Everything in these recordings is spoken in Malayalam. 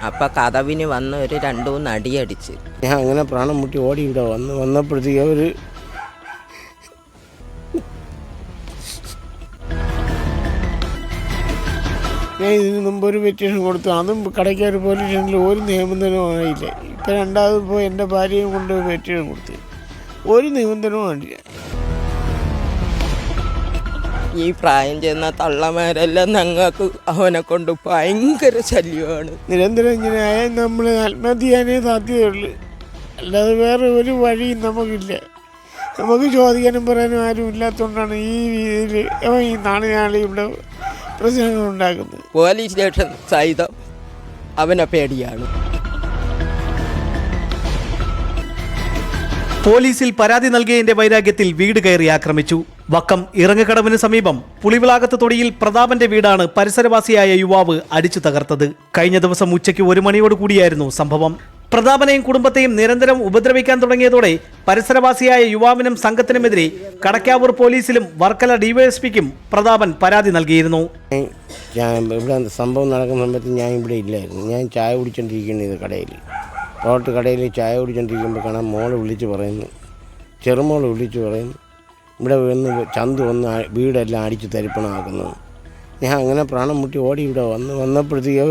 അപ്പം കതവിന് വന്ന് ഒരു 2-3 അടിയടിച്ച്. ഞാൻ അങ്ങനെ പ്രാണം മുട്ടി ഓടി ഇവിടെ വന്നപ്പോഴത്തേക്ക് അവർ ഞാൻ ഇതിന് മുമ്പ് ഒരു പെറ്റീഷൻ കൊടുത്തു. അതും കടയ്ക്കാർ പോലീസ് സ്റ്റേഷനിൽ ഒരു നിബന്ധനവും ആയില്ല. ഇപ്പം രണ്ടാമത് പോയി എൻ്റെ ഭാര്യയും കൊണ്ട് പെറ്റീഷൻ കൊടുത്തു. ഒരു നിബന്ധനവും ആയില്ല. ഈ പ്രായം ചെന്ന തള്ളമാരെല്ലാം ഞങ്ങൾക്ക് അവനെ കൊണ്ട് ഭയങ്കര ശല്യമാണ്. നിരന്തരം ഇങ്ങനെ ആയാൽ നമ്മൾ ആത്മഹത്യ ചെയ്യാനേ സാധ്യതയുള്ളൂ. അല്ലാതെ വേറെ ഒരു വഴിയും നമുക്കില്ല. നമുക്ക് ചോദിക്കാനും പറയാനും ആരും ഇല്ലാത്തതുകൊണ്ടാണ് ഈ രീതിയിൽ ഈ നാളെ ഇവിടെ പ്രശ്നങ്ങൾ ഉണ്ടാക്കുന്നത്. പോലീസ് സ്റ്റേഷൻ സഹിതം അവനെ പേടിയാണ്. പോലീസിൽ പരാതി നൽകിയതിന്റെ വൈരാഗ്യത്തിൽ വീട് കയറി ആക്രമിച്ചു. വക്കം ഇറങ്ങക്കടവിന് സമീപം പുളിവിളാകത്ത് തൊടിയിൽ പ്രതാപന്റെ വീടാണ് പരിസരവാസിയായ യുവാവ് അടിച്ചു തകർത്തത്. കഴിഞ്ഞ ദിവസം ഉച്ചയ്ക്ക് 1 മണിയോട് കൂടിയായിരുന്നു സംഭവം. പ്രതാപനെയും കുടുംബത്തെയും നിരന്തരം ഉപദ്രവിക്കാൻ തുടങ്ങിയതോടെ പരിസരവാസിയായ യുവാവിനും സംഘത്തിനുമെതിരെ കടക്കാവൂർ പോലീസിലും വർക്കല ഡിവൈഎസ്പിക്കും പ്രതാപൻ പരാതി നൽകിയിരുന്നു. ഇവിടെ സംഭവം നടക്കുന്ന സമയത്ത് ഞാൻ ഇവിടെ ഇല്ലായിരുന്നു. ഞാൻ ചായ കുടിച്ചോണ്ടിരിക്കുന്നത് റോട്ട് കടയിൽ ചായ കുടിച്ചോണ്ടിരിക്കുമ്പോൾ കാണാൻ മോള് വിളിച്ച് പറയുന്നു, ചെറുമോള് വിളിച്ച് പറയുന്നു, ഇവിടെ ചന്തു വന്ന് വീടെല്ലാം അടിച്ച് തരിപ്പണമാക്കുന്നു. ഞാൻ അങ്ങനെ പ്രാണം മുട്ടി ഓടി ഇവിടെ വന്നപ്പോഴത്തേക്ക്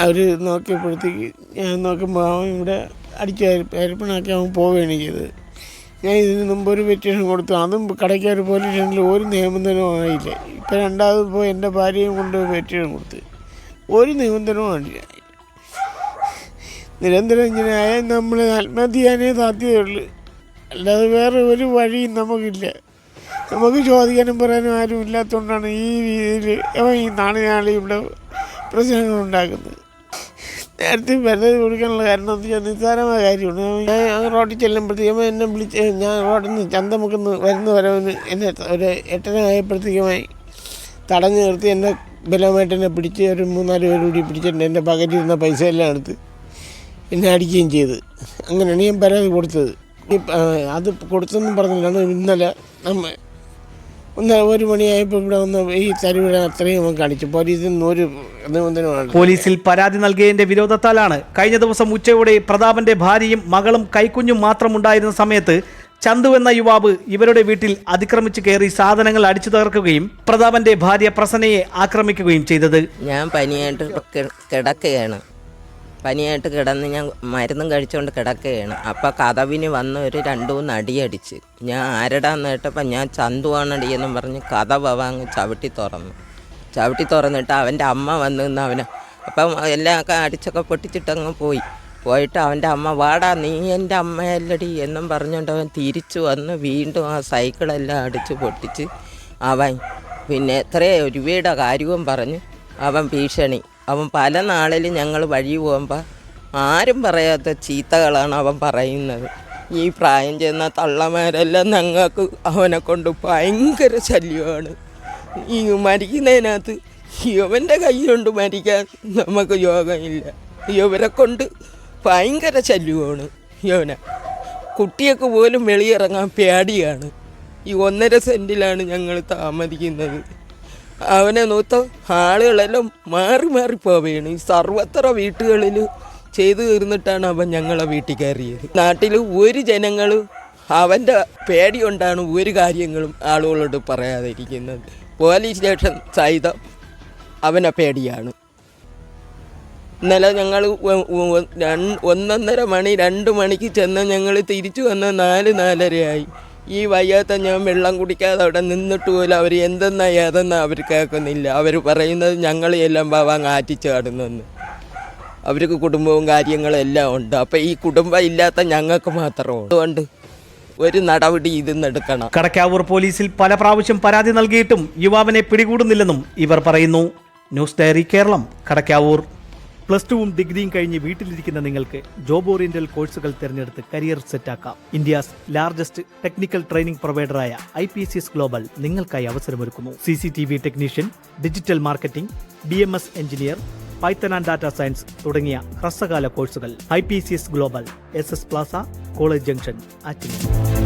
അവർ നോക്കിയപ്പോഴത്തേക്ക് ഞാൻ നോക്കുമ്പോൾ അവൻ ഇവിടെ അടിച്ച് തരിപ്പണമാക്കി അവൻ പോവുകയാണ് ചെയ്തത്. ഞാൻ ഇതിന് മുമ്പ് ഒരു പെറ്റീഷൻ കൊടുത്തു. അതും കടയ്ക്കാർ പോലീസ് സ്റ്റേഷനിൽ ഒരു നിബന്ധനവും ആയില്ല. ഇപ്പം രണ്ടാമത് പോയി എൻ്റെ ഭാര്യയും കൊണ്ട് പെറ്റീഷൻ കൊടുത്തു. ഒരു നിബന്ധനവും ആയില്ല. നിരന്തരം ഇങ്ങനെ ആയാൽ നമ്മൾ ആത്മഹത്യ ചെയ്യാനേ സാധ്യതയുള്ളൂ. അല്ലാതെ വേറെ ഒരു വഴിയും നമുക്കില്ല. നമുക്ക് ചോദിക്കാനും പറയാനും ആരും ഇല്ലാത്തതുകൊണ്ടാണ് ഈ രീതിയിൽ ഈ നാളെ ഇവിടെ പ്രശ്നങ്ങൾ ഉണ്ടാക്കുന്നത്. നേരത്തെ പരാതി കൊടുക്കാനുള്ള കാരണം എന്ന് വെച്ചാൽ നിസ്സാരമായ കാര്യമാണ്. ഞാൻ റോഡിൽ ചെല്ലുമ്പോഴത്തേക്കും എന്നെ വിളിച്ച് ഞാൻ റോഡിൽ നിന്ന് ചന്തമുക്കുന്ന് വരവിന് എന്നെ ഒരു 8:30 ആയപ്പോഴത്തേക്കുമായി തടഞ്ഞു നിർത്തി എന്നെ ബലമായിട്ട് എന്നെ പിടിച്ച് ഒരു 3-4 പേര് കൂടി പിടിച്ചിട്ടുണ്ട്. എൻ്റെ പകലിരുന്ന പൈസ എല്ലാം എടുത്ത് എന്നെ അടിക്കുകയും ചെയ്ത്. അങ്ങനെയാണ് ഞാൻ പരാതി കൊടുത്തത്. അത് കൊടുത്തെന്നും പറഞ്ഞില്ലാണ് ഇന്നലെ 1 മണിയായപ്പോൾ ഇവിടെ വന്ന് ഈ തരുവിട അത്രയും കാണിച്ചു. പോലീസിന് ഒരു നിബന്ധനമാണ്. പോലീസിൽ പരാതി നൽകിയതിന്റെ വിരോധത്താലാണ് കഴിഞ്ഞ ദിവസം ഉച്ചയോടെ പ്രതാപന്റെ ഭാര്യയും മകളും കൈക്കുഞ്ഞും മാത്രമുണ്ടായിരുന്ന സമയത്ത് ചന്തു എന്ന യുവാവ് ഇവരുടെ വീട്ടിൽ അതിക്രമിച്ച് കയറി സാധനങ്ങൾ അടിച്ചു തകർക്കുകയും പ്രതാപന്റെ ഭാര്യ പ്രസന്നയെ ആക്രമിക്കുകയും ചെയ്തത്. ഞാൻ പനിയായിട്ട് കിടക്കുകയാണ്. പനിയായിട്ട് കിടന്ന് ഞാൻ മരുന്നും കഴിച്ചുകൊണ്ട് കിടക്കുകയാണ്. അപ്പം കതവിന് വന്ന് ഒരു 2-3 അടിയടിച്ച്. ഞാൻ ആരടാന്ന് കേട്ടപ്പോൾ ഞാൻ ചന്തുവാണടിയെന്നും പറഞ്ഞ് കതവ് അങ്ങ് ചവിട്ടി തുറന്നിട്ട് അവൻ്റെ അമ്മ വന്ന് നിന്ന് അവനെ അപ്പം എല്ലാം അടിച്ചൊക്കെ പൊട്ടിച്ചിട്ടങ്ങ് പോയിട്ട് അവൻ്റെ അമ്മ വാടാ നീ എൻ്റെ അമ്മയല്ലടി എന്നും പറഞ്ഞുകൊണ്ട് അവൻ തിരിച്ചു വന്ന് വീണ്ടും ആ സൈക്കിളെല്ലാം അടിച്ച് പൊട്ടിച്ച് അവൻ പിന്നെ എത്രയോ രൂപയുടെ കാര്യവും പറഞ്ഞ് അവൻ ഭീഷണി. അവൻ പല നാളിലും ഞങ്ങൾ വഴി പോകുമ്പോൾ ആരും പറയാത്ത ചീത്തകളാണ് അവൻ പറയുന്നത്. ഈ പ്രായം ചെന്ന തള്ളമാരെല്ലാം ഞങ്ങൾക്ക് അവനെ കൊണ്ട് ഭയങ്കര ശല്യമാണ്. ഈ മരിക്കുന്നതിനകത്ത് ഇവൻ്റെ കൈ കൊണ്ട് മരിക്കാൻ നമുക്ക് യോഗമില്ല. ഇവരെ കൊണ്ട് ഭയങ്കര ശല്യമാണ്. ഇവനെ കുട്ടിയൊക്കെ പോലും വെളിയിറങ്ങാൻ പേടിയാണ്. ഈ 1.5 സെൻറ്റിലാണ് ഞങ്ങൾ താമസിക്കുന്നത്. അവനെ നോത്ത ആളുകളെല്ലാം മാറി പോവുകയാണ്. ഈ സർവത്ര വീട്ടുകളിൽ ചെയ്തു തീർന്നിട്ടാണ് അവൻ ഞങ്ങളെ വീട്ടിൽ കയറിയത്. നാട്ടിൽ ഒരു ജനങ്ങൾ അവൻ്റെ പേടി കൊണ്ടാണ് ഒരു കാര്യങ്ങളും ആളുകളോട് പറയാതിരിക്കുന്നത്. പോലീസ് സ്റ്റേഷൻ സഹിതം അവനെ പേടിയാണ്. ഇന്നലെ ഞങ്ങൾ 1:30 മണി 2 മണിക്ക് ചെന്ന് ഞങ്ങൾ തിരിച്ചു വന്ന 4-4:30 ഈ വയ്യാത്ത ഞാൻ വെള്ളം കുടിക്കാതെ അവിടെ നിന്നിട്ട് പോലും അവർ എന്തെന്നാ ഏതെന്നാ അവർ കേൾക്കുന്നില്ല. അവർ പറയുന്നത് ഞങ്ങളെല്ലാം വാങ്ങ ആറ്റിച്ചാടുന്നെന്ന്. അവർക്ക് കുടുംബവും കാര്യങ്ങളും എല്ലാം ഉണ്ട്. അപ്പം ഈ കുടുംബം ഇല്ലാത്ത ഞങ്ങൾക്ക് മാത്രമാണ്. അതുകൊണ്ട് ഒരു നടപടി ഇതിന്നെടുക്കണം. കടക്കാവൂർ പോലീസിൽ പല പ്രാവശ്യം പരാതി നൽകിയിട്ടും യുവാവിനെ പിടികൂടുന്നില്ലെന്നും ഇവർ പറയുന്നു. News diary Keralam, Kadakkavoor. +2 ഡിഗ്രിയും കഴിഞ്ഞ് വീട്ടിലിരിക്കുന്ന നിങ്ങൾക്ക് ജോബ് ഓറിയന്റൽ കോഴ്സുകൾ തിരഞ്ഞെടുത്ത് കരിയർ സെറ്റാക്കാം. ഇന്ത്യസ് ലാർജസ്റ്റ് ടെക്നിക്കൽ ട്രെയിനിംഗ് പ്രൊവൈഡറായ IPCS ഗ്ലോബൽ നിങ്ങൾക്കായി അവസരമൊരുക്കുന്നു. CCTV technician, digital marketing, BMS engineer, Python and data science തുടങ്ങിയ ഹ്രസ്വകാല കോഴ്സുകൾ. IPCS global, SS plaza, college junction, Attingal.